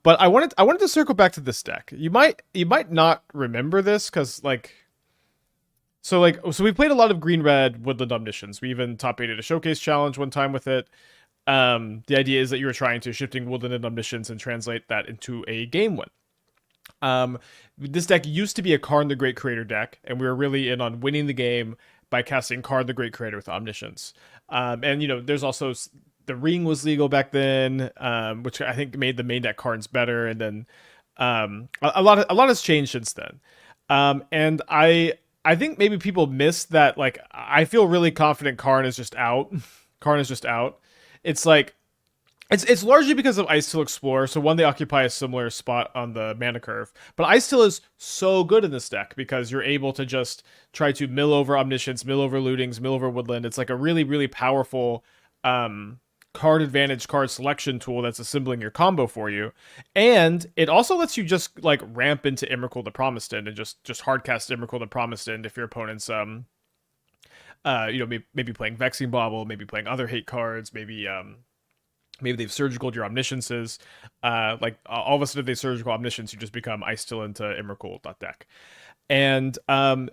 But I wanted to circle back to this deck. You might not remember this because so we played a lot of green red Woodland Omniscience. We even top 8'd a showcase challenge one time with it. The idea is that you were trying to Shifting Woodland and Omniscience and translate that into a game win. This deck used to be a Karn the Great Creator deck, and we were really in on winning the game by casting Karn the Great Creator with Omniscience. And there's also the Ring was legal back then, which I think made the main deck Karns better. And then a lot has changed since then. And I think maybe people miss that. Like, I feel really confident Karn is just out. Karn is just out. It's like it's largely because of Icetill Explorer. So one, they occupy a similar spot on the mana curve. But Icetill is so good in this deck because you're able to just try to mill over Omniscience, mill over Lootings, mill over Woodland. It's like a really, really powerful card advantage, card selection tool that's assembling your combo for you. And it also lets you just like ramp into Emrakul the Promised End and just hardcast Emrakul the Promised End if your opponent's maybe playing Vexing Bauble, maybe playing other hate cards, maybe they've surgicaled your Omnisciences. Like all of a sudden, if they surgical Omniscience, you just become Icetill into Emrakul deck. And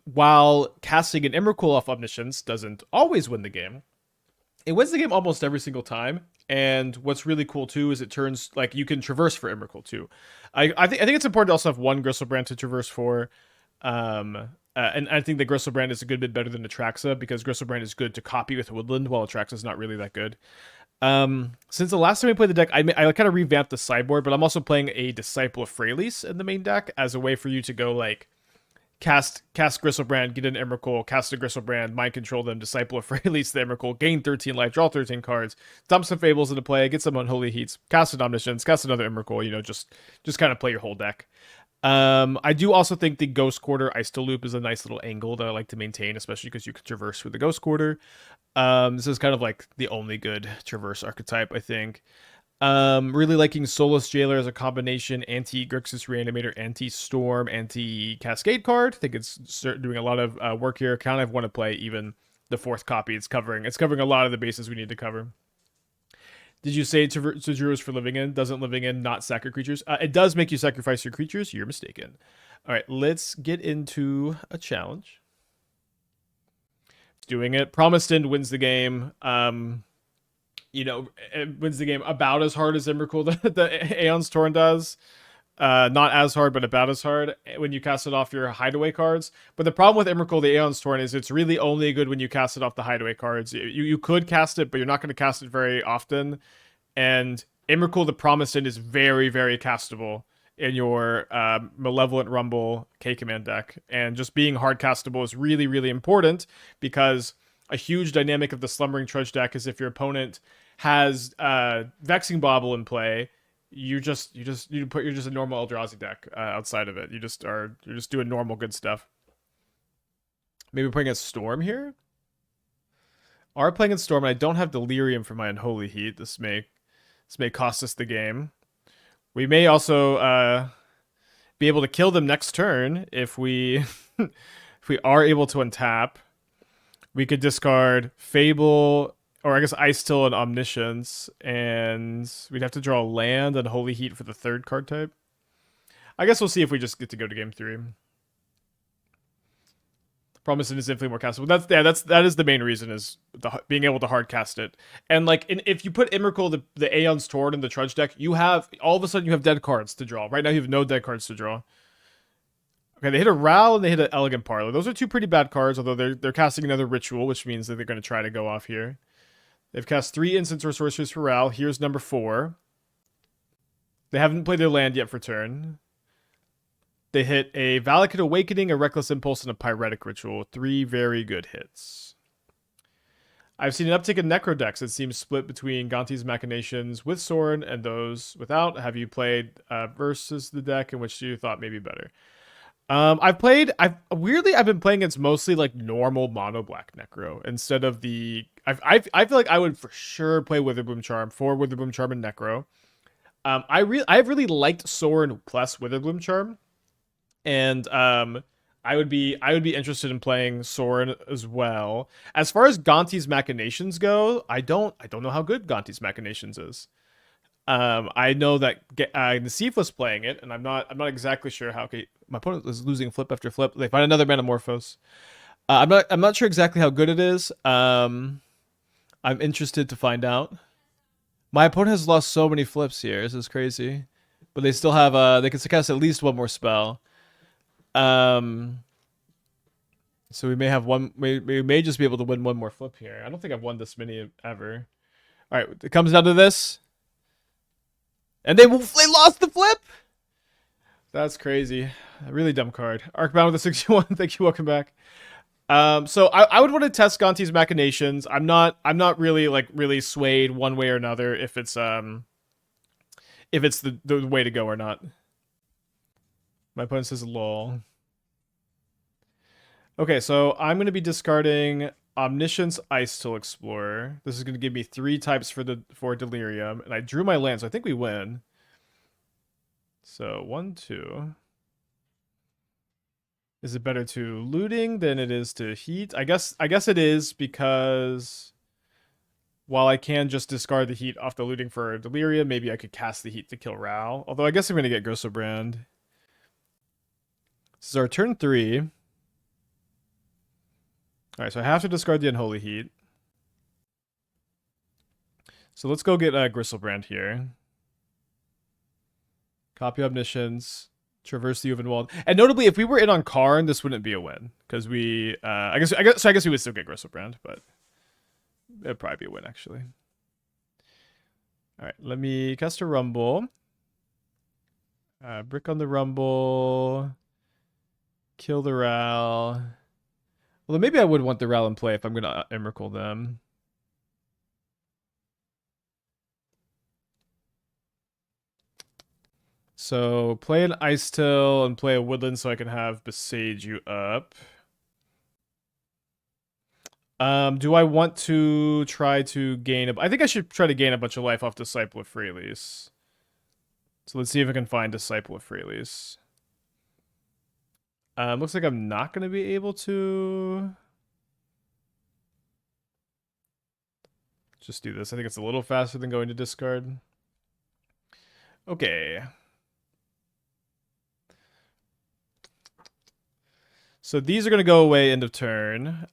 while casting an Emrakul off Omniscience doesn't always win the game, it wins the game almost every single time. And what's really cool too is it turns like you can traverse for Emrakul too. I think it's important to also have one Griselbrand to traverse for. And I think that Griselbrand is a good bit better than Atraxa because Griselbrand is good to copy with Woodland, while Atraxa is not really that good. Since the last time we played the deck, I kind of revamped the sideboard, but I'm also playing a Disciple of Freyalise in the main deck as a way for you to go like cast Griselbrand, get an Emrakul, cast a Griselbrand, mind control them, Disciple of Freyalise the Emrakul, gain 13 life, draw 13 cards, dump some Fables into play, get some Unholy Heats, cast an Omniscience, cast another Emrakul, just kind of play your whole deck. I do also think the Ghost Quarter Icetill Loop is a nice little angle that I like to maintain, especially because you can traverse with the Ghost Quarter. This is kind of like the only good traverse archetype, I think. Really liking Soulless Jailer as a combination anti-Grixis Reanimator, anti-Storm, anti-Cascade card. I think it's doing a lot of work here. Kind of want to play even the fourth copy. It's covering a lot of the bases we need to cover. Did you say Tajuru is for living in? Doesn't living in not sacrifice creatures? It does make you sacrifice your creatures. You're mistaken. All right, let's get into a challenge. Doing it. Promised End wins the game. It wins the game about as hard as Emrakul the Aeon's Torn does. Not as hard, but about as hard when you cast it off your hideaway cards. But the problem with Emrakul the Aeon's Torn is it's really only good when you cast it off the hideaway cards. You could cast it, but you're not going to cast it very often. And Emrakul the Promised End is very, very castable in your Malevolent Rumble K-Command deck. And just being hard castable is really, really important because a huge dynamic of the Slumbering Trudge deck is if your opponent has Vexing Bauble in play, you're just a normal Eldrazi deck outside of it. You're just doing normal good stuff. Maybe playing a Storm here. Are playing a Storm, and I don't have Delirium for my Unholy Heat. This may cost us the game. We may also be able to kill them next turn if we if we are able to untap. We could discard Fable, or I guess Icetill and Omniscience, and we'd have to draw land and Holy Heat for the third card type. I guess we'll see if we just get to go to game 3. Promising is infinitely more castable. That is the main reason, is being able to hard cast it. And if you put Emrakul the Aeon's Torn in the Trudge deck, you have all of a sudden you have dead cards to draw. Right now you have no dead cards to draw. Okay, they hit a Ral and they hit an Elegant Parlor. Those are two pretty bad cards, although they're casting another Ritual, which means that they're going to try to go off here. They've cast 3 instants or sorceries for Ral. Here's number 4. They haven't played their land yet for turn. They hit a Valakut Awakening, a Reckless Impulse, and a Pyretic Ritual. 3 very good hits. I've seen an uptick in Necro decks. It seems split between Gonti's Machinations with Sorin and those without. Have you played versus the deck, and which do you thought may be better? I've been playing against mostly like normal mono black Necro instead of the. I feel like I would for sure play Witherbloom Charm for Witherbloom Charm and Necro. I've really liked Sorin plus Witherbloom Charm, and I would be interested in playing Sorin as well. As far as Gonti's Machinations go, I don't know how good Gonti's Machinations is. I know that Nassif was playing it, and I'm not exactly sure how. Okay, my opponent was losing flip after flip. They find another Metamorphose. I'm not sure exactly how good it is. I'm interested to find out. My opponent has lost so many flips here. This is crazy, but they still have they can cast at least one more spell. Um, so we may have one. We may just be able to win one more flip here. I don't think I've won this many ever. All right, it comes down to this, and they lost the flip. That's crazy. A really dumb card. Arcbound with a 61. Thank you. Welcome back. So I would want to test Gonti's machinations. I'm not really really swayed one way or another if it's the way to go or not. My opponent says lol. Okay, so I'm gonna be discarding Omniscience Icetill Explorer. This is gonna give me 3 types for Delirium, and I drew my land, so I think we win. So 1, 2. Is it better to looting than it is to heat? I guess it is, because while I can just discard the heat off the looting for Delirium, maybe I could cast the heat to kill Rao. Although I guess I'm gonna get Griselbrand. This is our turn 3. Alright, so I have to discard the Unholy Heat. So let's go get Griselbrand here. Copy Omniscience. Traverse the Ulvenwald. And notably, if we were in on Karn, this wouldn't be a win. Because we I guess we would still get Griselbrand, but it'd probably be a win actually. Alright, let me cast a Rumble. Brick on the Rumble. Kill the Ral. Well, maybe I would want the Ral in play if I'm gonna Emrakul them. So play an Icetill and play a Woodland so I can have Boseiju up. Do I want to try to gain I think I should try to gain a bunch of life off Disciple of Freyalise. So let's see if I can find Disciple of Freyalise. Looks like I'm not going to be able to. Just do this. I think it's a little faster than going to discard. Okay. So these are going to go away end of turn.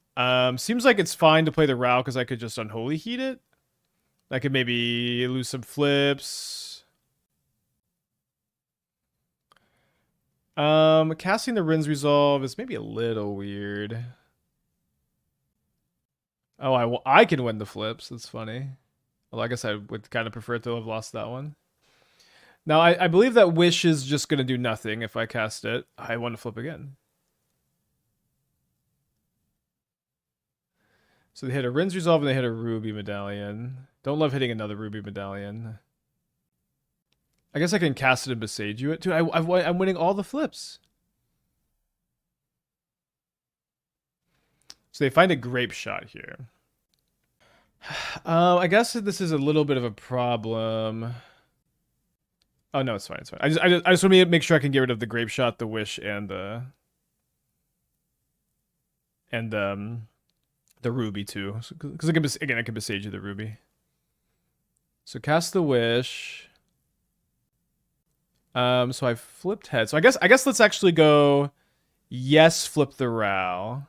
Seems like it's fine to play the Rao because I could just Unholy Heat it. I could maybe lose some flips. Casting the Rin's Resolve is maybe a little weird. Oh, I can win the flips. That's funny. Well, I guess I would kind of prefer to have lost that one. Now, I believe that Wish is just going to do nothing if I cast it. I want to flip again. So they hit a Rin's Resolve and they hit a Ruby Medallion. Don't love hitting another Ruby Medallion. I guess I can cast it and Boseiju it. Dude, I'm winning all the flips. So they find a Grape Shot here. I guess this is a little bit of a problem. Oh, no, it's fine. It's fine. I just want to make sure I can get rid of the Grape Shot, the Wish, and the Ruby too. Because I can Boseiju the Ruby. So cast the Wish. So I flipped head. So I guess let's actually go yes, flip the Rao.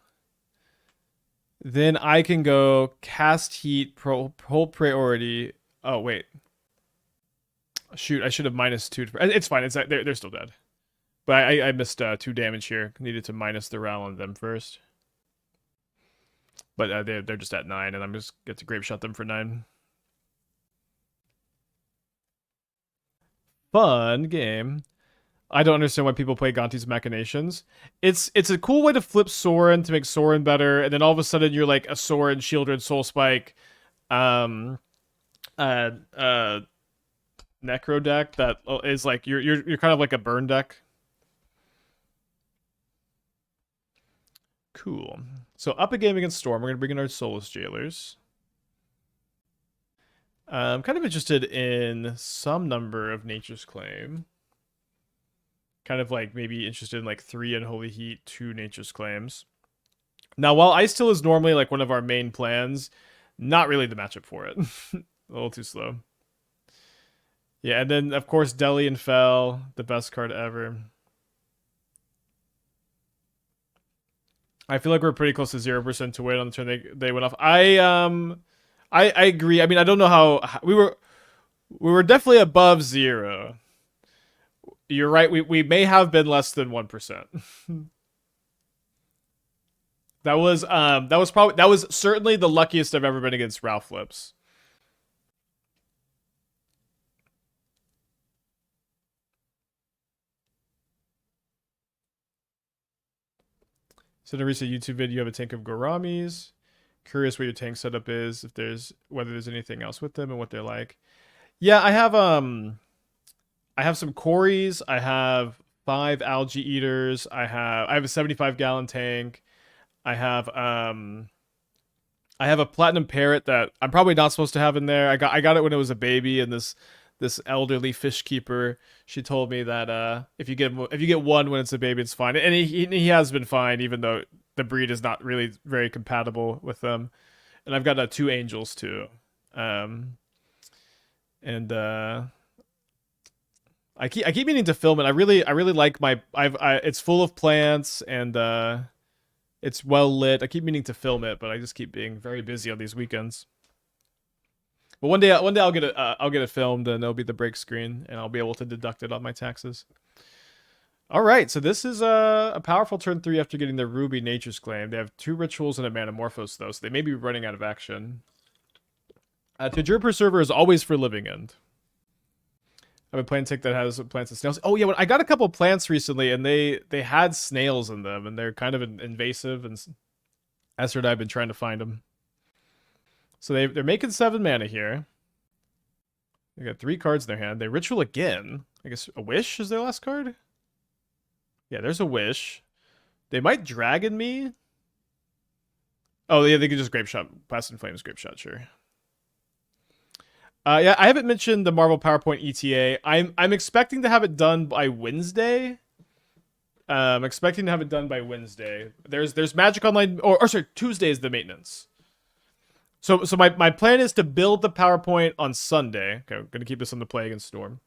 Then I can go cast heat, hold priority. Oh, wait. Shoot, I should have -2. It's fine. It's they're still dead. But I missed 2 damage here. Needed to minus the Rao on them first. But they're just at 9, and I'm just get to Grape Shot them for 9. Fun game. I don't understand why people play Gonti's Machinations. It's a cool way to flip Sorin to make Sorin better, and then all of a sudden you're like a Sorin, Shieldred, Soul Spike, Necro deck that is like you're kind of like a burn deck. Cool. So up a game against Storm, we're gonna bring in our Soulless Jailers. I'm kind of interested in some number of Nature's Claim. Kind of like maybe interested in like 3 Unholy Heat, 2 Nature's Claims. Now, while Icetill is normally like one of our main plans, not really the matchup for it. A little too slow. Yeah, and then of course Delian fell, the best card ever. I feel like we're pretty close to 0% to win on the turn they went off. I agree. I mean, I don't know how we were definitely above 0. You're right. We may have been less than 1%. That was certainly the luckiest I've ever been against Ralph Flips. So in a recent YouTube video, you have a tank of Goramis. Curious what your tank setup is, if there's whether there's anything else with them and what they're like. Yeah, I have some Cories. I have 5 Algae Eaters. I have a 75-gallon tank. I have a Platinum Parrot that I'm probably not supposed to have in there. I got it when it was a baby, and this elderly fish keeper, she told me that if you get one when it's a baby, it's fine. And he has been fine, even though the breed is not really very compatible with them. And I've got 2 angels too. And I keep meaning to film it. I really like my it's full of plants and it's well lit. I keep meaning to film it, but I just keep being very busy on these weekends. But one day I'll get it filmed and it'll be the break screen and I'll be able to deduct it on my taxes. All right, so this is a powerful turn 3 after getting the Ruby Nature's Claim. They have 2 rituals and a Manamorphose though, so they may be running out of action. Tajir Preserver is always for Living End. I have a plant tank that has plants and snails. Oh yeah, I got a couple plants recently, and they had snails in them, and they're kind of invasive. And Esther and I've been trying to find them. So they're making 7 mana here. They got 3 cards in their hand. They ritual again. I guess a wish is their last card. Yeah, there's a wish. They might dragon me. Oh yeah, they could just grape shot. Blast and Flames grape shot, sure. Yeah, I haven't mentioned the Marvel PowerPoint ETA. I'm expecting to have it done by Wednesday. I'm expecting to have it done by Wednesday. There's Magic Online, or sorry, Tuesday is the maintenance. So my plan is to build the PowerPoint on Sunday. Okay, I'm gonna keep this on the Play Against Storm.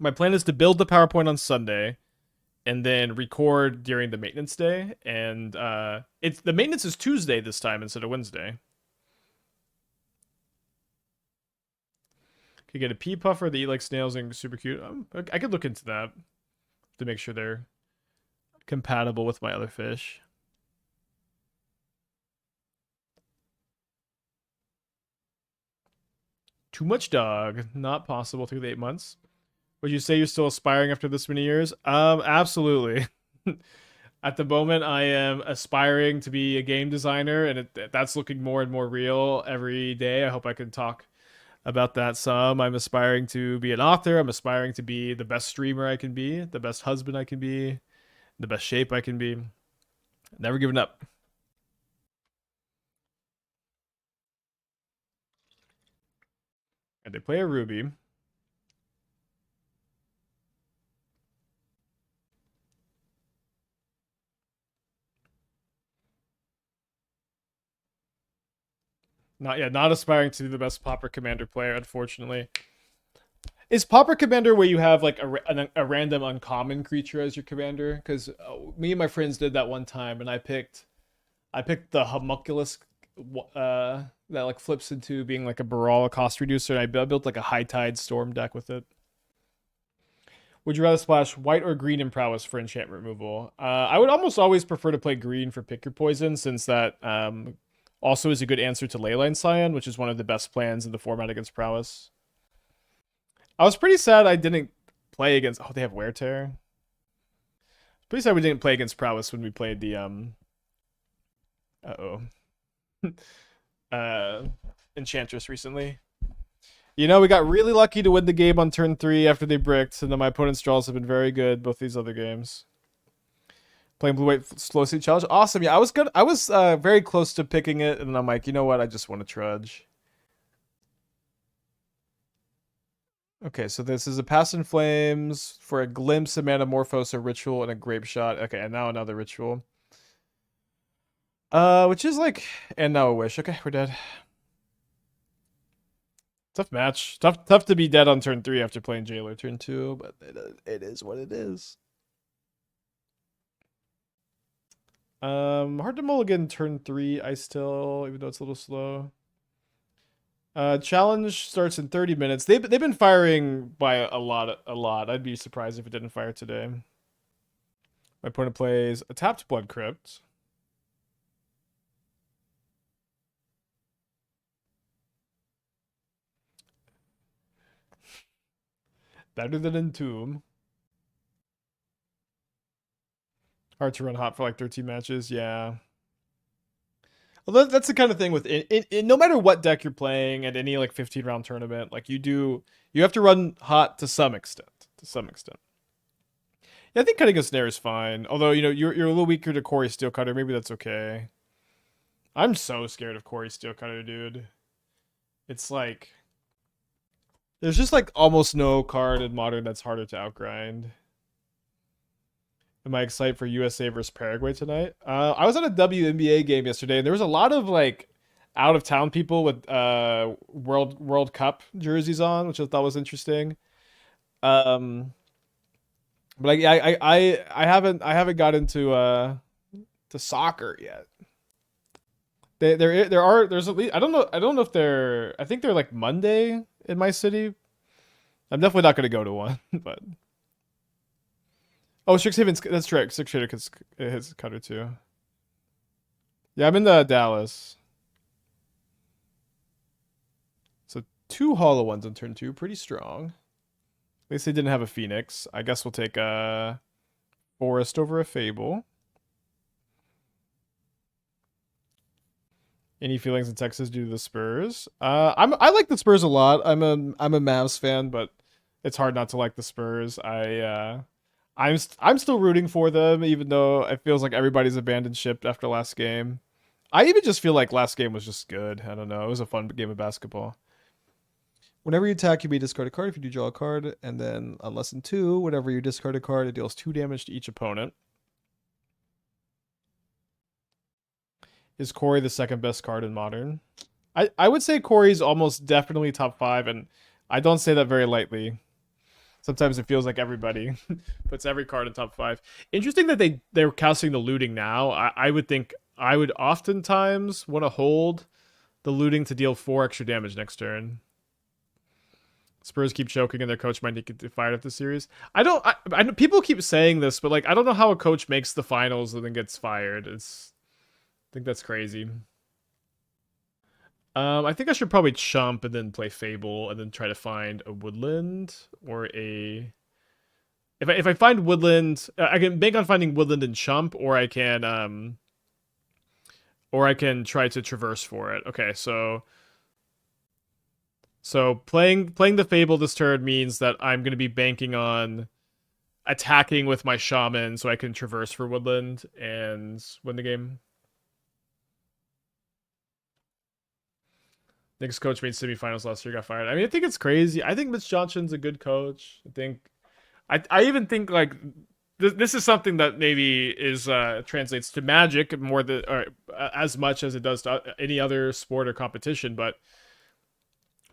My plan is to build the PowerPoint on Sunday, and then record during the maintenance day. And the maintenance is Tuesday this time instead of Wednesday. Could get a pea puffer that eat like snails and super cute. I could look into that to make sure they're compatible with my other fish. Too much dog. Not possible through the 8 months. Would you say you're still aspiring after this many years? Absolutely. At the moment, I am aspiring to be a game designer, and that's looking more and more real every day. I hope I can talk about that some. I'm aspiring to be an author. I'm aspiring to be the best streamer I can be, the best husband I can be, the best shape I can be. Never giving up. And they play a Ruby. Not aspiring to be the best Pauper Commander player, unfortunately. Is Pauper Commander where you have like a random uncommon creature as your commander? Because me and my friends did that one time, and I picked the homunculus that like flips into being like a Baral cost reducer, and I built like a High Tide Storm deck with it. Would you rather splash white or green in prowess for enchantment removal? I would almost always prefer to play green for pick your poison, since that also is a good answer to Leyline Scion, which is one of the best plans in the format against prowess. I was pretty sad I didn't play against. Oh, they have Wear Tear. Pretty sad we didn't play against prowess when we played the Enchantress recently. You know, we got really lucky to win the game on turn 3 after they bricked, and then my opponent's draws have been very good both these other games. Playing Blue White Slow Sleep Challenge, awesome. Yeah, I was good. I was very close to picking it, and I'm like, you know what? I just want to trudge. Okay, so this is a Pass in Flames for a Glimpse, a Manamorphose, a Ritual, and a Grape Shot. Okay, and now another Ritual. Which is like, and now a Wish. Okay, we're dead. Tough match. Tough to be dead on turn 3 after playing Jailer turn 2, but it is what it is. Hard to mulligan turn 3, Icetill, even though it's a little slow. Challenge starts in 30 minutes. They've been firing by a lot. I'd be surprised if it didn't fire today. My opponent plays a tapped Blood Crypt. Better than Entomb. Hard to run hot for like 13 matches. Yeah. Well, that's the kind of thing with no matter what deck you're playing at any like 15-round tournament, like you have to run hot to some extent. Yeah, I think cutting a snare is fine. Although, you're a little weaker to Corey Steelcutter. Maybe that's okay. I'm so scared of Corey Steelcutter, dude. It's like there's just like almost no card in Modern that's harder to outgrind. Am I excited for USA versus Paraguay tonight? I was at a WNBA game yesterday, and there was a lot of like out of town people with World Cup jerseys on, which I thought was interesting. But like, yeah, I haven't got into to soccer yet. There's at least I don't know if they're, I think they're like Monday in my city. I'm definitely not going to go to one, but. Oh, Strixhaven's, that's right. Strixhaven hits cutter too. Yeah, I'm in the Dallas. So 2 hollow ones on turn 2, pretty strong. At least they didn't have a Phoenix. I guess we'll take a Forest over a Fable. Any feelings in Texas due to the Spurs? I like the Spurs a lot. I'm a Mavs fan, but it's hard not to like the Spurs. I'm still rooting for them, even though it feels like everybody's abandoned ship after last game. I even just feel like last game was just good. I don't know. It was a fun game of basketball. Whenever you attack, you may discard a card. If you do, draw a card. And then on lesson 2, whenever you discard a card, it deals 2 damage to each opponent. Is Corey the second best card in Modern? I would say Corey's almost definitely top 5, and I don't say that very lightly. Sometimes it feels like everybody puts every card in top 5. Interesting that they're casting the looting now. I would think I would oftentimes want to hold the looting to deal 4 extra damage next turn. Spurs keep choking and their coach might get fired at the series. I know people keep saying this, but like I don't know how a coach makes the finals and then gets fired. I think that's crazy. I think I should probably chump and then play Fable and then try to find a Woodland or a. If I find Woodland, I can bank on finding Woodland and chump, or I can try to traverse for it. Okay, so playing the Fable this turn means that I'm going to be banking on attacking with my Shaman so I can traverse for Woodland and win the game. Nick's coach made semifinals last year, got fired. I mean, I think it's crazy. I think Mitch Johnson's a good coach. I even think like this is something that maybe is translates to Magic more than or as much as it does to any other sport or competition. But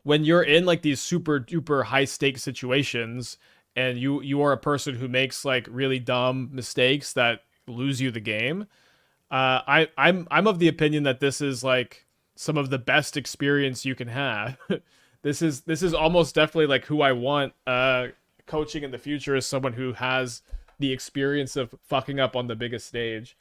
when you're in like these super duper high stakes situations, and you are a person who makes like really dumb mistakes that lose you the game, I'm of the opinion that this is like some of the best experience you can have. This is almost definitely like who I want coaching in the future, is someone who has the experience of fucking up on the biggest stage.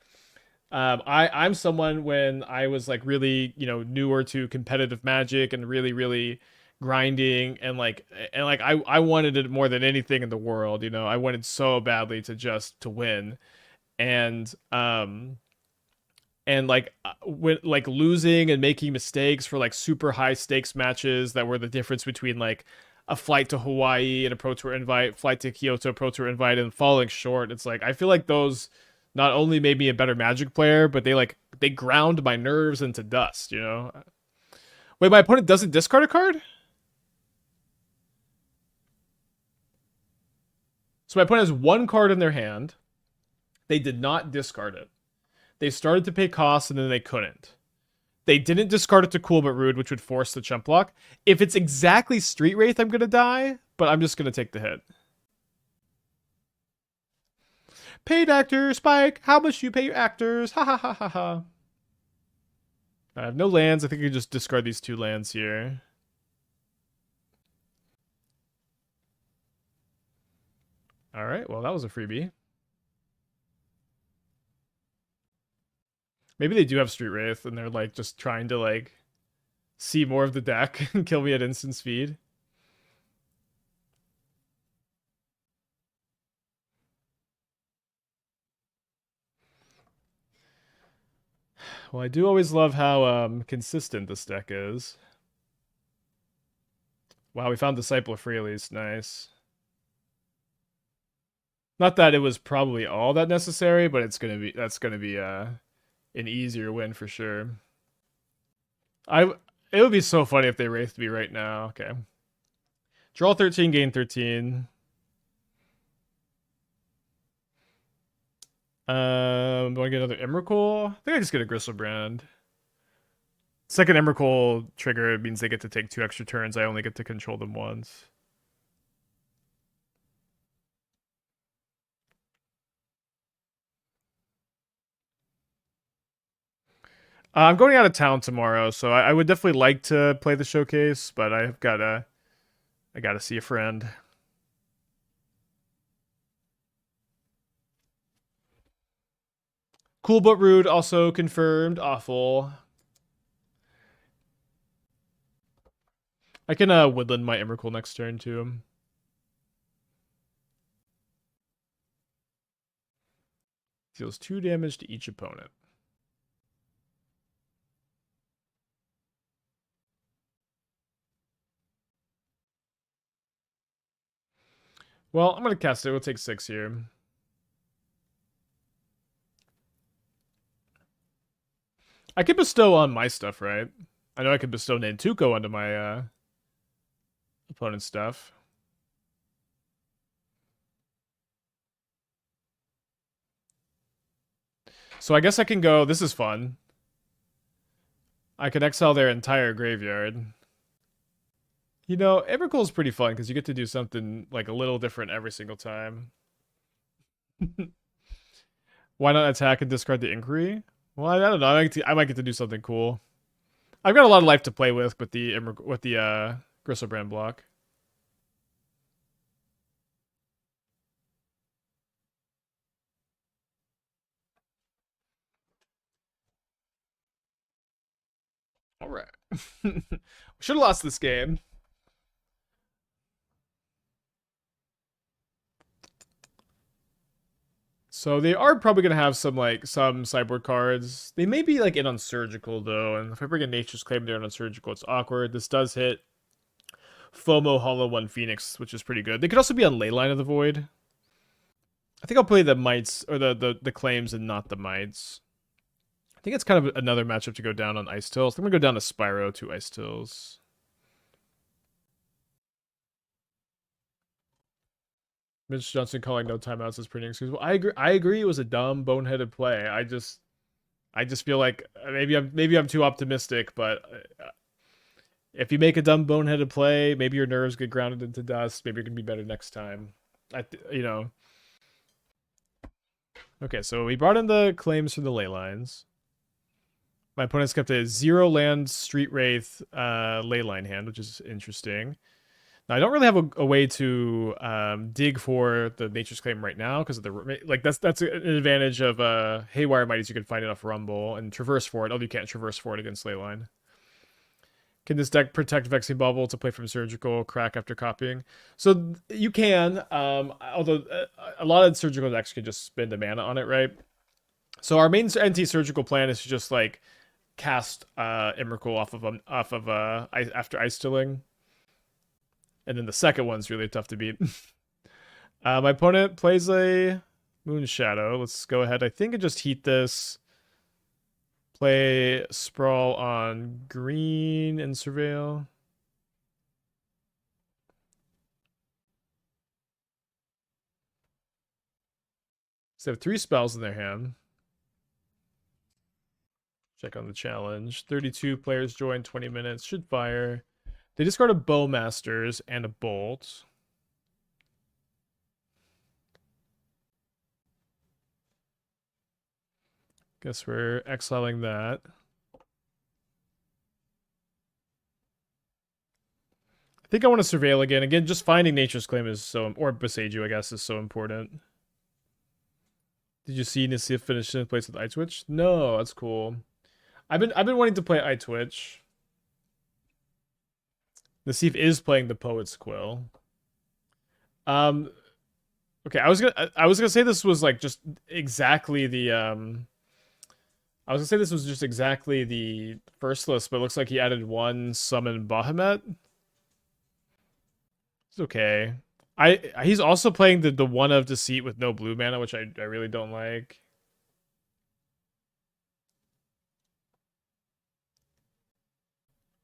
I'm someone, when I was like really, newer to competitive Magic and really grinding and I wanted it more than anything in the world. I wanted so badly to win. And when like losing and making mistakes for like super high stakes matches that were the difference between like a flight to Hawaii and a Pro Tour invite, flight to Kyoto Pro Tour invite, and falling short. It's like I feel like those not only made me a better Magic player, but they ground my nerves into dust. Wait, my opponent doesn't discard a card? So my opponent has 1 card in their hand. They did not discard it. They started to pay costs and then they couldn't. They didn't discard it to Cool But Rude, which would force the chump block. If it's exactly Street Wraith, I'm going to die, but I'm just going to take the hit. Paid actor, Spike. How much do you pay your actors? Ha ha ha ha ha. I have no lands. I think I can just discard these 2 lands here. All right, well, that was a freebie. Maybe they do have Street Wraith, and they're, like, just trying to, like, see more of the deck and kill me at instant speed. Well, I do always love how consistent this deck is. Wow, we found Disciple of Freyalise. Nice. Not that it was probably all that necessary, but that's gonna be an easier win for sure. It would be so funny if they wraithed me right now. Okay. Draw 13, gain 13. Do I get another Emrakul? I think I just get a Griselbrand. Second Emrakul trigger means they get to take 2 extra turns. I only get to control them once. I'm going out of town tomorrow, so I would definitely like to play the showcase, but I gotta see a friend. Cool but rude also confirmed. Awful. I can woodland my Emrakul next turn too. Deals 2 damage to each opponent. Well, I'm gonna cast it. We'll take 6 here. I could bestow on my stuff, right? I know I could bestow Nantuko onto my opponent's stuff. So I guess I can go. This is fun. I can exile their entire graveyard. You know, Emrakul is pretty fun because you get to do something like a little different every single time. Why not attack and discard the inquiry? Well, I don't know. I might get to do something cool. I've got a lot of life to play with the Griselbrand block. All right. We should have lost this game. So they are probably gonna have some sideboard cards. They may be like in Unsurgical though, and if I bring a Nature's Claim there in Unsurgical, it's awkward. This does hit FOMO Hollow One Phoenix, which is pretty good. They could also be on Leyline of the Void. I think I'll play the mites or the claims and not the mites. I think it's kind of another matchup to go down on Icetill. So I'm gonna go down to Spyro to Icetills. Mitch Johnson calling no timeouts is pretty inexcusable. I agree. I agree. It was a dumb, boneheaded play. I just feel like maybe I'm too optimistic, but if you make a dumb, boneheaded play, maybe your nerves get grounded into dust. Maybe you're gonna be better next time. You know. Okay, so we brought in the claims for the ley lines. My opponent's kept a 0 land Street Wraith leyline hand, which is interesting. Now, I don't really have a way to dig for the Nature's Claim right now because of the that's an advantage of Haywire Mite is you can find it off Rumble and traverse for it. Although you can't traverse for it against Leyline. Can this deck protect Vexing Bubble to play from Surgical, crack after copying? So you can, although a lot of Surgical decks can just spend a mana on it, right? So our main anti-surgical plan is to just like cast Emrakul off of after Ice-Tilling. And then the second one's really tough to beat. My opponent plays a Moon Shadow. Let's go ahead. I think I just heat this. Play Sprawl on green and Surveil. So they have 3 spells in their hand. Check on the challenge. 32 players join, 20 minutes. Should fire. They discard a Bowmasters and a Bolt. Guess we're exiling that. I think I want to surveil again. Again, just finding Nature's Claim is so, or Boseiju, I guess, is so important. Did you see Nassif finish in place with iTwitch? No, that's cool. I've been wanting to play iTwitch. Nassif is playing the Poet's Quill. Okay, I was gonna say this was like just exactly the I was gonna say this was just exactly the first list, but it looks like he added one summon Bahamut. It's okay. He's also playing the one of Deceit with no blue mana, which I really don't like.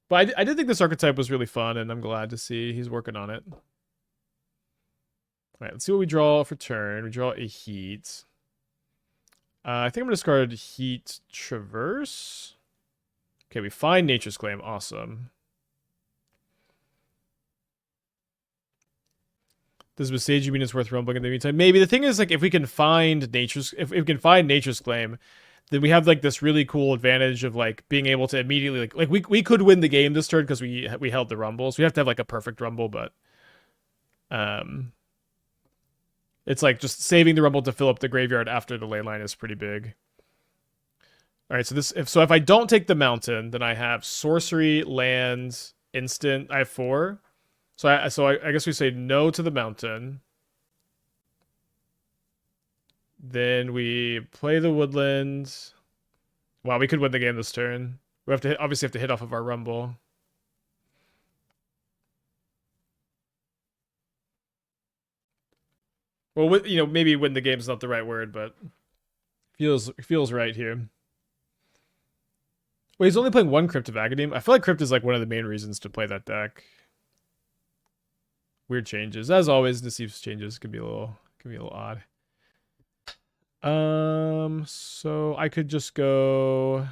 But I did think this archetype was really fun, and I'm glad to see he's working on it. Alright, let's see what we draw for turn. We draw a Heat. I think I'm going to discard Heat Traverse. Okay, we find Nature's Claim. Awesome. Does Boseiju mean it's worth rumbling in the meantime? Maybe. The thing is, like, if we can find Nature's Claim, then we have like this really cool advantage of like being able to immediately like we could win the game this turn because we held the rumbles. We have to have like a perfect rumble, but it's like just saving the rumble to fill up the graveyard after the ley line is pretty big. All right, so if I don't take the mountain, then I have sorcery, land, instant. I have 4. So I guess we say no to the mountain. Then we play the woodland. Wow, we could win the game this turn. We have to obviously have to hit off of our rumble. Well, you know, maybe win the game is not the right word, but feels right here. Wait, he's only playing 1 Crypt of Agadim? I feel like Crypt is like one of the main reasons to play that deck. Weird changes. As always, Nassif's changes can be a little odd. So I could just go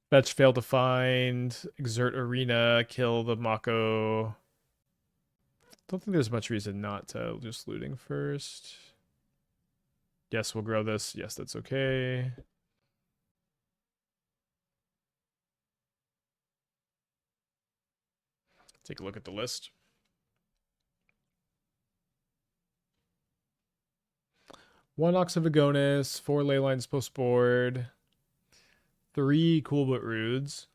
fetch, fail to find, exert arena, kill the Mako. Don't think there's much reason not to just looting first. Yes, we'll grow this. Yes, that's okay. Take a look at the list. One Ox of Agonis, 4 ley lines post board, 3 Coolbit Roods.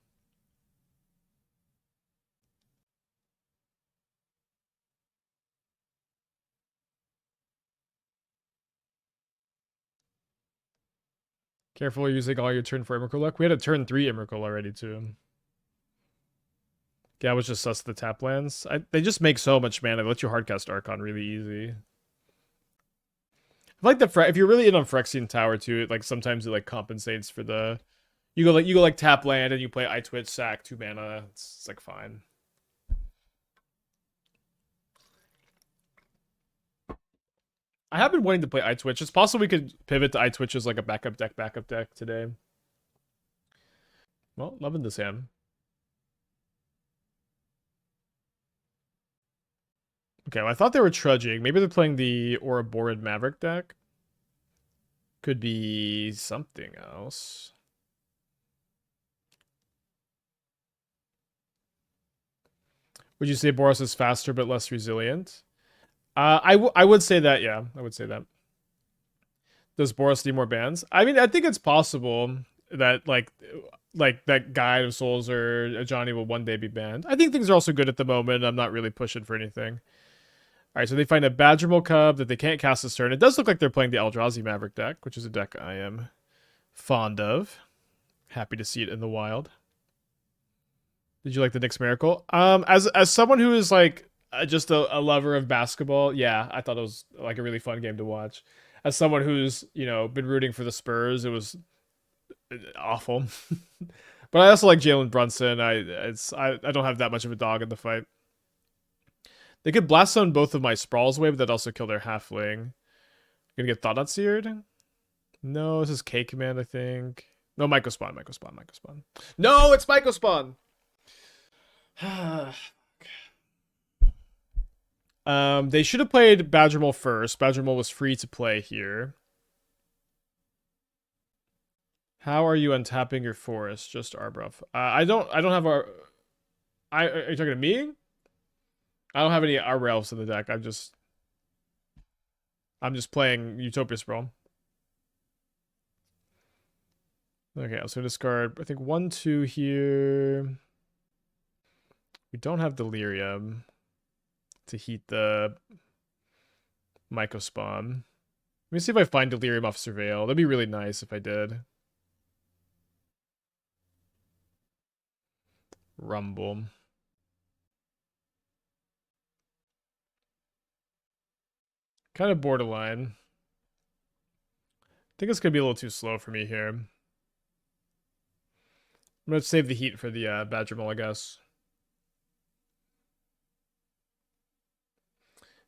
Careful using all your turn for Emrakul luck. We had a turn 3 Emrakul already too. Yeah, it was just sus the tap lands. They just make so much mana. They let you hardcast Archon really easy. I like if you're really in on Phyrexian Tower too, it like sometimes it like compensates for the you go like tap land and you play iTwitch, sack 2 mana. It's like fine. I have been wanting to play iTwitch. It's possible we could pivot to iTwitch as like a backup deck today. Well, loving this hand. Okay, well, I thought they were trudging. Maybe they're playing the Ouroborid Maverick deck. Could be something else. Would you say Boros is faster but less resilient? I would say that, yeah. I would say that. Does Boros need more bans? I mean, I think it's possible that like that Guide of Souls or Johnny will one day be banned. I think things are also good at the moment. I'm not really pushing for anything. All right, so they find a Badgermole Cub that they can't cast this turn. It does look like they're playing the Eldrazi Maverick deck, which is a deck I am fond of. Happy to see it in the wild. Did you like the Knicks Miracle? As someone who is like just a lover of basketball, yeah, I thought it was like a really fun game to watch. As someone who's, you know, been rooting for the Spurs, it was awful. But I also like Jalen Brunson. I don't have that much of a dog in the fight. They could blast zone both of my Sprawls away, but that'd also kill their halfling. Gonna get Thought Not Seared? No, this is Cake Man, I think. No, Mycospawn, Mycospawn, Mycospawn. No, it's Mycospawn! They should have played Badgermole first. Badgermole was free to play here. How are you untapping your forest? Just Arbrough. I don't have our... are you talking to me? I don't have any Arbor Elves in the deck. I'm just playing Utopia Sprawl. Okay, so discard, I think 1, 2 here. We don't have Delirium to heat the Mycospawn. Let me see if I find Delirium off Surveil. That'd be really nice if I did. Rumble. Kind of borderline. I think it's going to be a little too slow for me here. I'm going to save the heat for the Badgermole, I guess.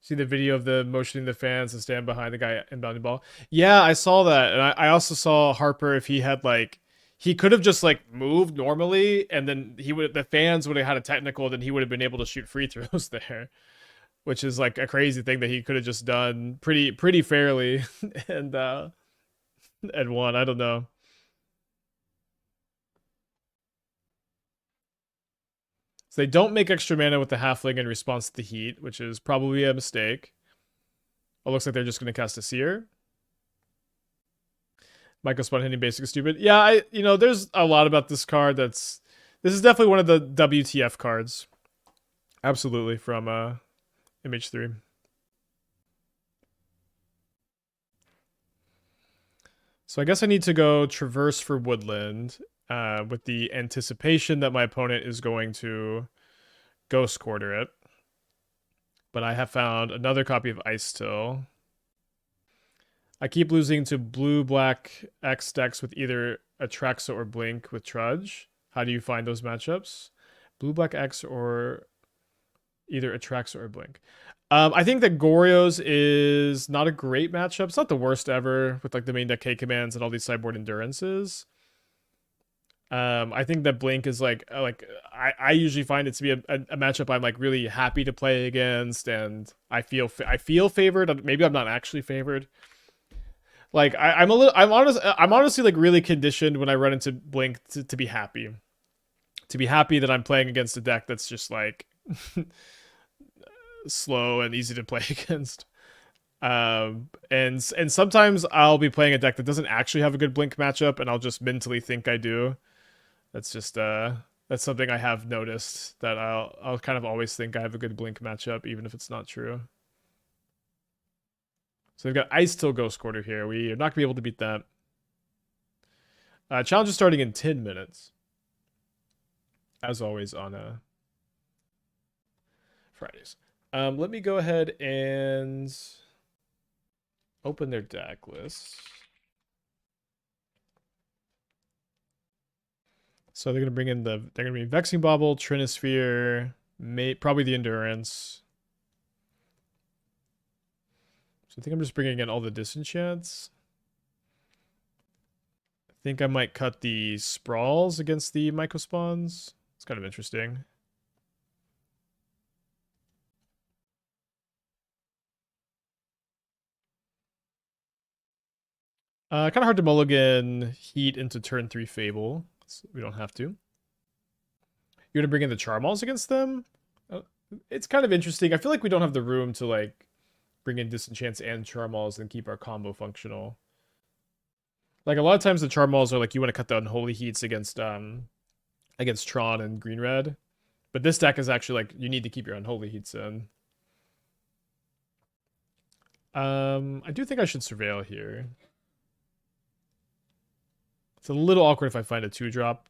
See the video of the motioning the fans and stand behind the guy inbounding ball? Yeah, I saw that. And I also saw Harper, if he had like... He could have just like moved normally, and then the fans would have had a technical, then he would have been able to shoot free throws there. Which is like a crazy thing that he could have just done pretty fairly and won. I don't know. So they don't make extra mana with the halfling in response to the heat, which is probably a mistake. Oh, looks like they're just going to cast a seer. Mycospawn hitting basic is stupid. Yeah, there's a lot about this card this is definitely one of the WTF cards. Absolutely, from MH3. So I guess I need to go Traverse for Woodland with the anticipation that my opponent is going to Ghost Quarter it. But I have found another copy of Icetill. I keep losing to blue-black X decks with either Atraxa or Blink with Trudge. How do you find those matchups? Blue-black X or either Atraxa or Blink. I think that Goryo's is not a great matchup. It's not the worst ever with like the main deck K commands and all these sideboard endurances. I think that Blink is like I usually find it to be a matchup I'm like really happy to play against, and I feel favored. Maybe I'm not actually favored. Like I'm honestly like really conditioned when I run into Blink to be happy. To be happy that I'm playing against a deck that's just like slow and easy to play against. And sometimes I'll be playing a deck that doesn't actually have a good Blink matchup, and I'll just mentally think I do. That's just that's something I have noticed, that I'll kind of always think I have a good Blink matchup, even if it's not true. So we've got Icetill Ghost Quarter here. We are not gonna be able to beat that. Challenge is starting in 10 minutes. As always on Fridays. Let me go ahead and open their deck list. So they're gonna bring in they're gonna be Vexing Bauble, Trinisphere, probably the Endurance. So I think I'm just bringing in all the disenchants. I think I might cut the Sprawls against the Mycospawns. It's kind of interesting. Kind of hard to mulligan Heat into turn 3 Fable. So we don't have to. You're gonna bring in the Charmaws against them? It's kind of interesting. I feel like we don't have the room to like bring in Disenchants and Charmaws and keep our combo functional. Like a lot of times the Charmaws are like you want to cut the Unholy Heats against Tron and Green Red. But this deck is actually like you need to keep your Unholy Heats in. I do think I should Surveil here. It's a little awkward if I find a 2-drop.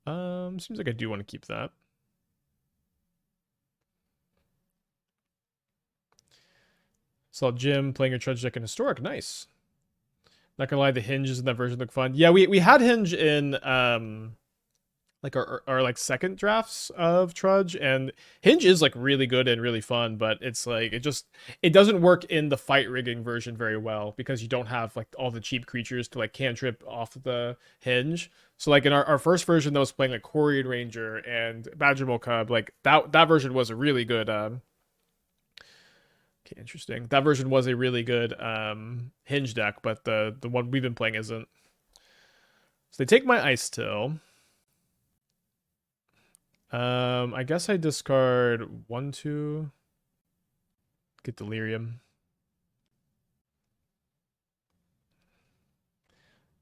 Seems like I do want to keep that. Saw Jim playing your Trudge deck in Historic. Nice. Not gonna lie, the hinges in that version look fun. Yeah, we had hinge in like like our like second drafts of Trudge, and Hinge is like really good and really fun, but it's like it doesn't work in the fight rigging version very well because you don't have like all the cheap creatures to like cantrip off the Hinge. So like in our first version that was playing like Quarian Ranger and Badgermole Cub, like that version was a really good okay, interesting. That version was a really good Hinge deck, but the one we've been playing isn't. So they take my Icetill. I guess I discard 1-2. Get Delirium.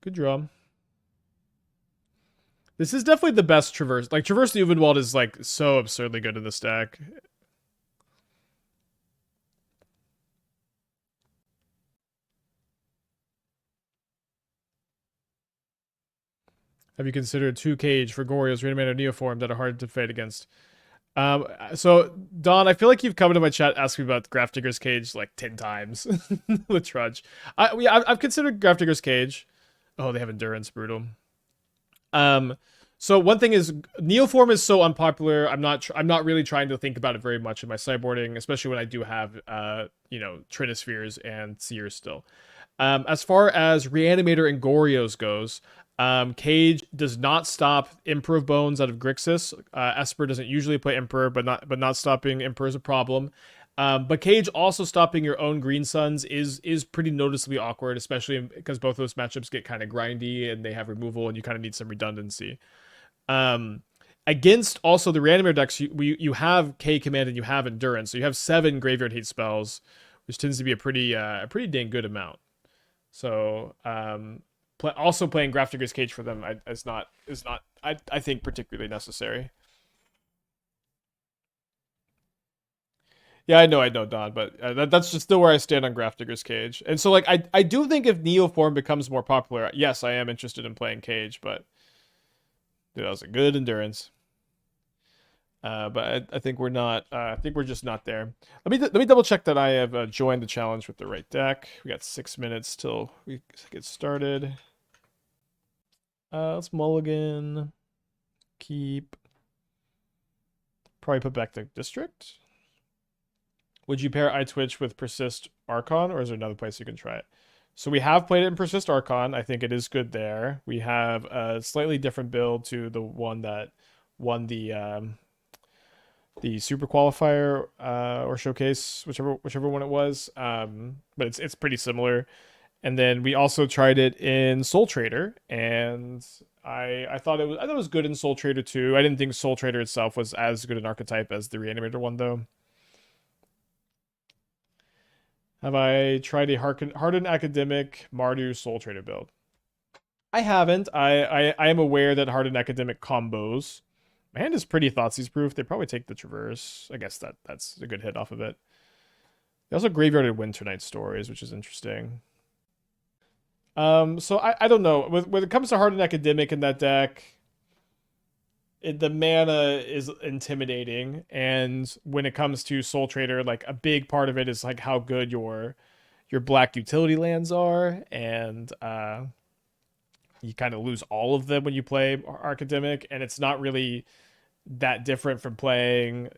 Good draw. This is definitely the best Traverse. Like Traverse the Ulvenwald is like so absurdly good in this deck. Have you considered 2 Cage for Goryo's Reanimator Neoform that are hard to fight against? So Don, I feel like you've come into my chat asking me about Grafdigger's Cage like 10 times with Trudge. I've considered Grafdigger's Cage. Oh, they have Endurance, brutal. So one thing is Neoform is so unpopular. I'm not really trying to think about it very much in my sideboarding, especially when I do have Trinispheres and Seers still. As far as Reanimator and Gorios goes, Cage does not stop Emperor of Bones out of Grixis. Esper doesn't usually play Emperor, but not stopping Emperor is a problem. But Cage also stopping your own Green Suns is pretty noticeably awkward, especially because both those matchups get kind of grindy and they have removal and you kind of need some redundancy. Um, Against also the Reanimator decks, you have K Command and you have Endurance, so you have 7 Graveyard Hate spells, which tends to be a pretty dang good amount. So also playing Grafdigger's Cage for them is not I think particularly necessary. Yeah, I know, Don, but that's just still where I stand on Grafdigger's Cage. And so, like, I do think if Neoform becomes more popular, yes, I am interested in playing Cage, but dude, that was a good endurance. But I think we're not. I think we're just not there. Let me double check that I have joined the challenge with the right deck. We got 6 minutes till we get started. Let's mulligan. Keep. Probably put back the district. Would you pair iTwitch with Persist Archon, or is there another place you can try it? So we have played it in Persist Archon. I think it is good there. We have a slightly different build to the one that won the Super Qualifier or Showcase, whichever one it was. But it's pretty similar. And then we also tried it in Soul Trader, and I thought it was good in Soul Trader too. I didn't think Soul Trader itself was as good an archetype as the Reanimator one though. Have I tried a Hardened Academic Mardu Soul Trader build? I haven't. I am aware that Hardened Academic combos. My hand is pretty Thoughtseize proof. They probably take the Traverse. I guess that's a good hit off of it. They also graveyarded Winter Night Stories, which is interesting. So I don't know. When it comes to Hardened Academic in that deck, the mana is intimidating, and when it comes to Soul Trader, like a big part of it is like how good your black utility lands are, and you kind of lose all of them when you play Academic, and it's not really that different from playing,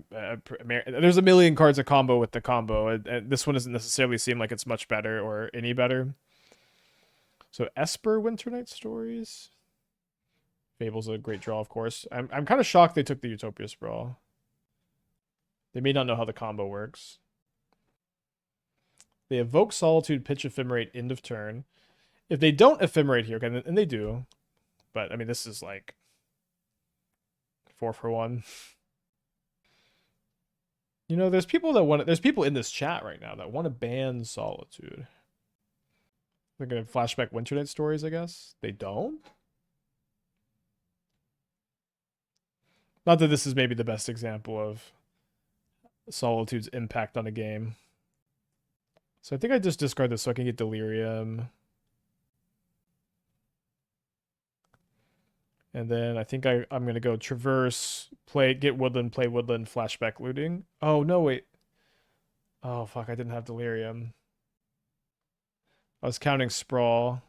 there's a million cards a combo with the combo, and this one doesn't necessarily seem like it's much better or any better. So Esper Winter Night Stories. Fable's a great draw, of course. I'm kind of shocked they took the Utopia Sprawl. They may not know how the combo works. They evoke Solitude, pitch Ephemerate, end of turn. If they don't Ephemerate here, okay, and they do, but I mean, this is like 4 for 1. There's people in this chat right now that want to ban Solitude. They're gonna flashback Winter Night Stories, I guess. They don't. Not that this is maybe the best example of Solitude's impact on a game. So I think I just discard this so I can get Delirium. And then I think I'm going to go Traverse, get Woodland, play Woodland, flashback Looting. Oh, no, wait. Oh, fuck, I didn't have Delirium. I was counting Sprawl.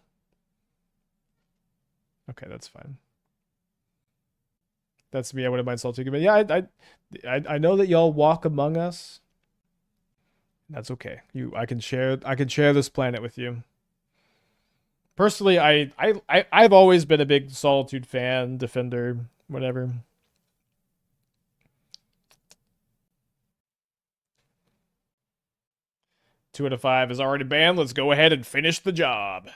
Okay, that's fine. That's me. I wouldn't mind salting, but yeah, I know that y'all walk among us. That's okay. I can share this planet with you. Personally, I've always been a big Solitude fan, defender, whatever. Two out of 5 is already banned. Let's go ahead and finish the job.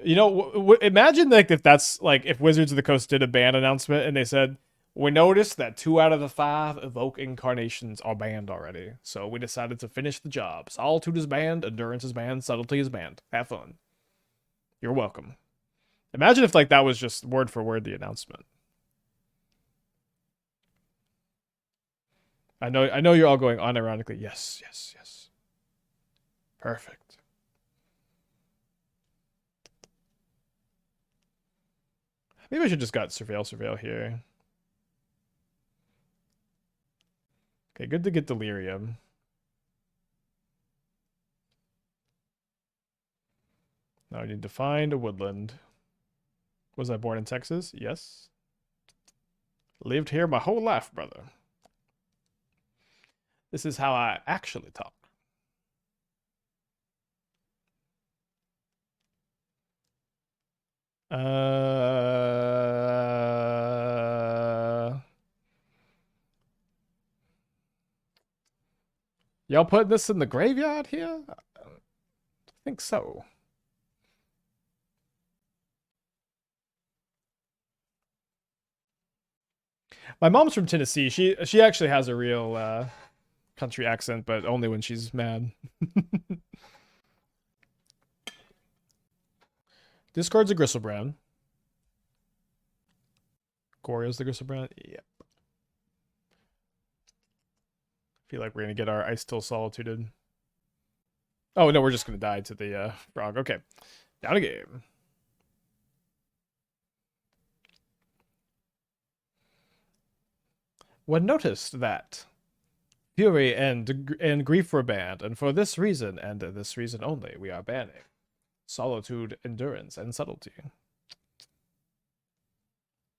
You know, imagine like if that's like if Wizards of the Coast did a ban announcement and they said, we noticed that 2 out of the 5 Evoke incarnations are banned already, so we decided to finish the job. Solitude is banned, Endurance is banned, Subtlety is banned. Have fun. You're welcome. Imagine if like that was just word for word the announcement. I know you're all going unironically. Yes, yes, yes. Perfect. Maybe I should just got surveil here. Okay, good to get Delirium. Now I need to find a woodland. Was I born in Texas? Yes. Lived here my whole life, brother. This is how I actually talk. Y'all putting this in the graveyard here? I think so. My mom's from Tennessee. She actually has a real country accent, but only when she's mad. Discard's a Griselbrand. Goryo's the Griselbrand. Yep. Feel like we're gonna get our Icetill Solituded. Oh no, we're just gonna die to the frog. Okay. Down a game. One noticed that Fury and Grief were banned, and for this reason, and this reason only, we are banning Solitude, Endurance, and Subtlety.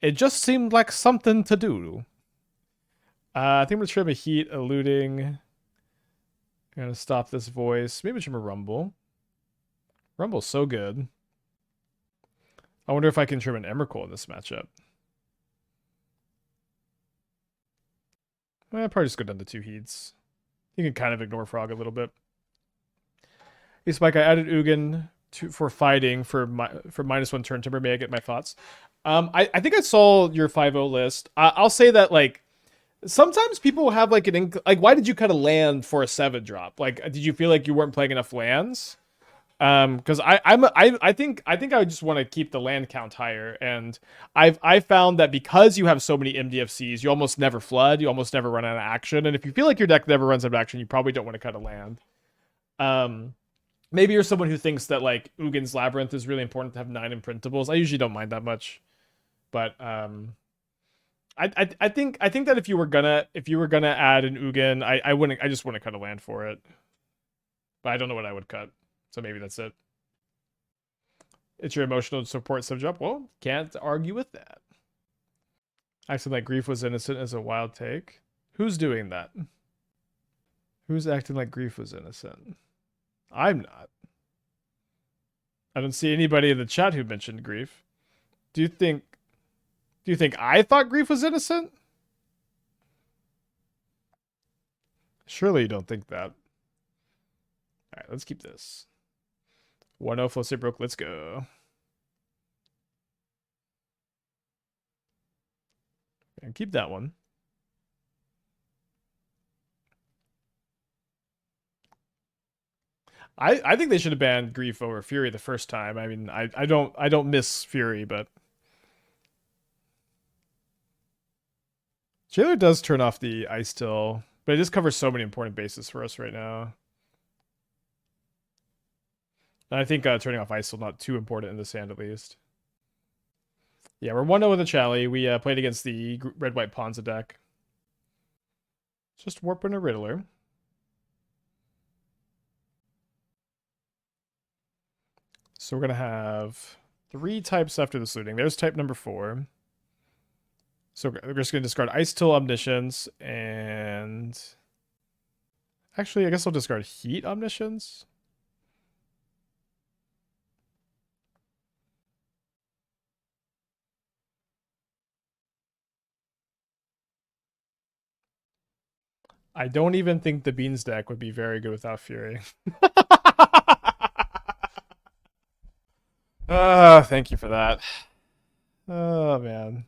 It just seemed like something to do. I think I'm gonna trim a Heat, a Looting. I'm gonna stop this voice. Maybe trim a Rumble. Rumble's so good. I wonder if I can trim an Emrakul in this matchup. I'll probably just go down to 2 Heats. You can kind of ignore Frog a little bit. Hey Spike, I added Ugin for fighting for -1 turn timber. May I get my thoughts? I think I saw your 5-0 list. I'll say that like sometimes people have like like why did you cut a land for a 7-drop? Like did you feel like you weren't playing enough lands? Because I think I just want to keep the land count higher, and I found that because you have so many MDFCs, you almost never flood, you almost never run out of action, and if you feel like your deck never runs out of action, you probably don't want to cut a land. Maybe you're someone who thinks that like Ugin's Labyrinth is really important to have 9 imprintables. I usually don't mind that much, but I think that if you were gonna add an Ugin, I just want to cut a land for it, but I don't know what I would cut. So maybe that's it. It's your emotional support sub-drop. Well, can't argue with that. Acting like Grief was innocent is a wild take. Who's doing that? Who's acting like Grief was innocent? I'm not. I don't see anybody in the chat who mentioned Grief. Do you think I thought Grief was innocent? Surely you don't think that. Alright, let's keep this. 1-0 flow state broke. Let's go. And keep that one. I think they should have banned Grief over Fury the first time. I mean, I don't miss Fury, but Jailer does turn off the Icetill, but it just covers so many important bases for us right now. And I think turning off Icetill not too important in this hand at least. Yeah, we're 1-0 with the Chally. We played against the red-white Ponza deck. Just warping a Riddler. So we're going to have 3 types after this looting. There's type number 4. So we're just going to discard Icetill Omniscience and... Actually, I guess I'll discard Heat Omniscience. I don't even think the Beans deck would be very good without Fury. Thank you for that. Oh, man.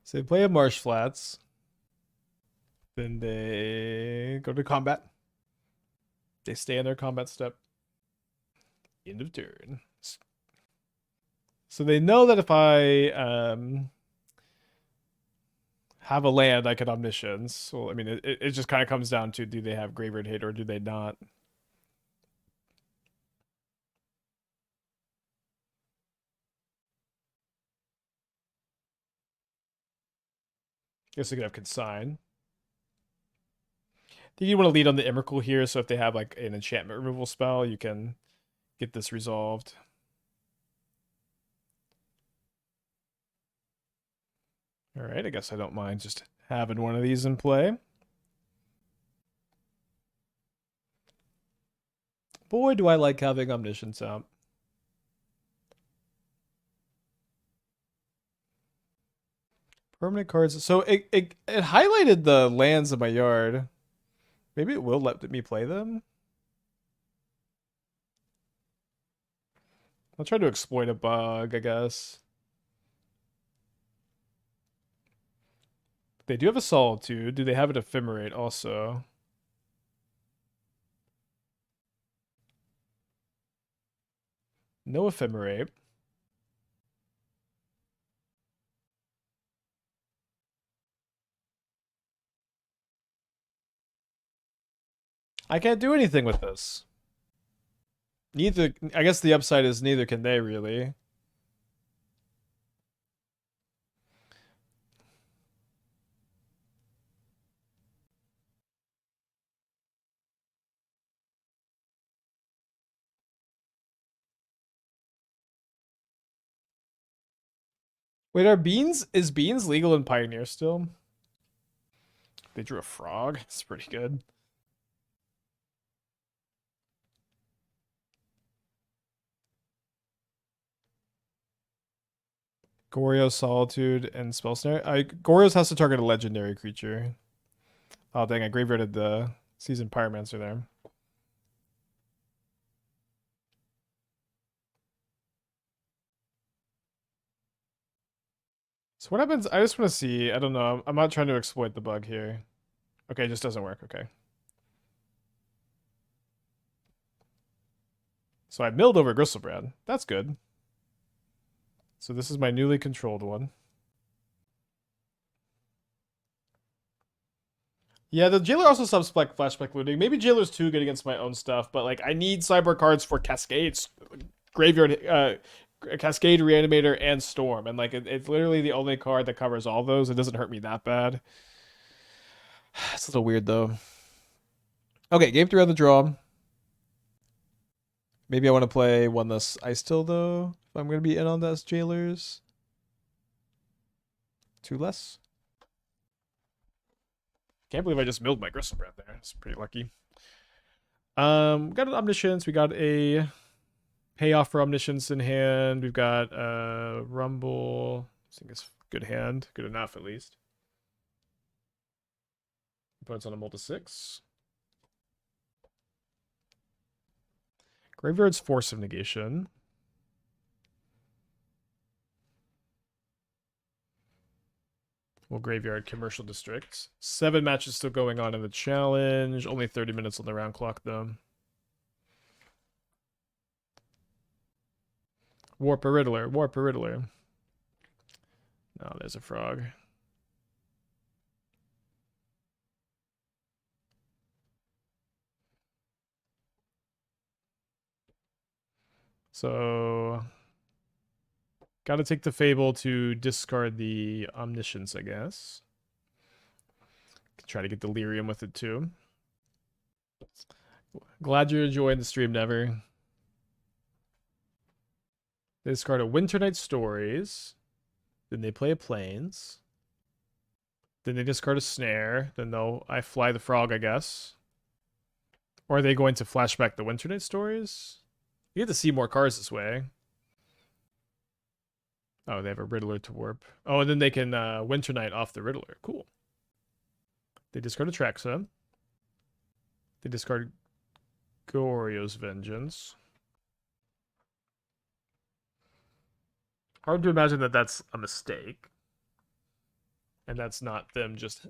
So they play a Marsh Flats. Then they go to combat. They stay in their combat step. End of turn. So they know that if I have a land, I can Omniscience. Well, I mean, it just kind of comes down to, do they have Graveyard Hit or do they not? Guess they could have Consign. I think you want to lead on the Emrakul here, so if they have like an enchantment removal spell, you can get this resolved. Alright, I guess I don't mind just having one of these in play. Boy, do I like having Omniscience out. Permanent cards. So it highlighted the lands in my yard. Maybe it will let me play them. I'll try to exploit a bug, I guess. They do have a Solitude. Do they have an Ephemerate also? No Ephemerate. I can't do anything with this. Neither, I guess the upside is neither can they really. Wait, is Beans legal in Pioneer still? They drew a frog. It's pretty good. Goryo's Solitude and Spell Snare. Goryo's has to target a legendary creature. Oh dang, I graveyarded the Seasoned Pyromancer there. So what happens? I just want to see. I don't know. I'm not trying to exploit the bug here. Okay, it just doesn't work. Okay. So I milled over Griselbrand. That's good. So this is my newly controlled one. Yeah, the Jailer also subs Flashback Looting. Maybe Jailer's too good against my own stuff, but like I need sideboard cards for Cascades, Graveyard, Cascade, Reanimator, and Storm, and like it's literally the only card that covers all those. It doesn't hurt me that bad. It's a little weird though. Okay, game 3 on the draw. Maybe I want to play one less Icetill though. If I'm gonna be in on those Jailers. 2 less. Can't believe I just milled my Griselbrand there. It's pretty lucky. Got an Omniscience. We got a payoff for Omniscience in hand. We've got Rumble. I think it's good hand. Good enough, at least. Opponent's on a multi 6. Graveyard's Force of Negation. Well, Graveyard Commercial District. 7 matches still going on in the challenge. Only 30 minutes on the round clock, though. Warp a Riddler. Warp a Riddler. Oh, there's a frog. So, gotta take the Fable to discard the Omniscience, I guess. Try to get Delirium with it too. Glad you're enjoying the stream, Never. They discard a Winternight Stories. Then they play a Plains. Then they discard a Snare. Then I fly the frog, I guess. Or are they going to flashback the Winternight Stories? You get to see more cards this way. Oh, they have a Riddler to warp. Oh, and then they can Winternight off the Riddler. Cool. They discard Atraxa. They discard Goryo's Vengeance. Hard to imagine that that's a mistake. And that's not them just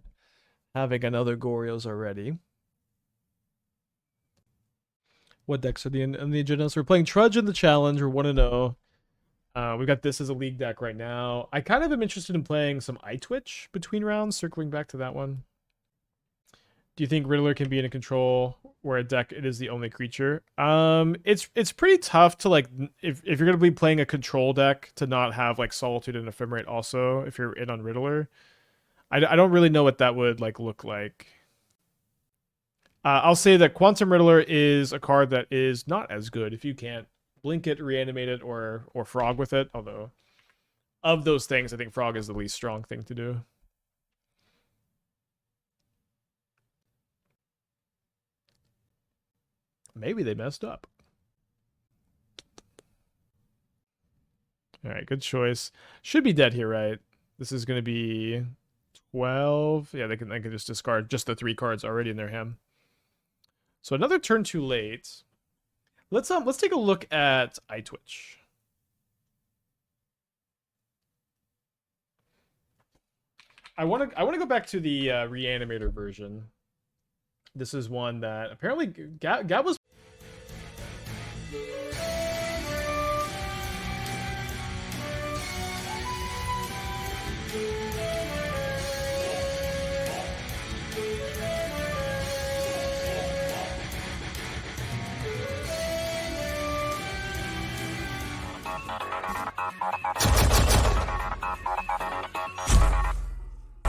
having another Goryo's already. What decks are in the agenda? So we're playing Trudge in the Challenge. We're 1-0. We've got this as a league deck right now. I kind of am interested in playing some iTwitch between rounds, circling back to that one. Do you think Riddler can be in a control where a deck it is the only creature? It's pretty tough to like if you're gonna be playing a control deck to not have like Solitude and Ephemerate also if you're in on Riddler. I don't really know what that would like look like. I'll say that Quantum Riddler is a card that is not as good if you can't blink it, reanimate it, or frog with it. Although, of those things, I think frog is the least strong thing to do. Maybe they messed up. All right, good choice. Should be dead here, right? This is going to be 12. Yeah, they can just discard just the 3 cards already in their hand. So another turn too late. Let's take a look at iTwitch. I want to go back to the Reanimator version. This is one that apparently Gab was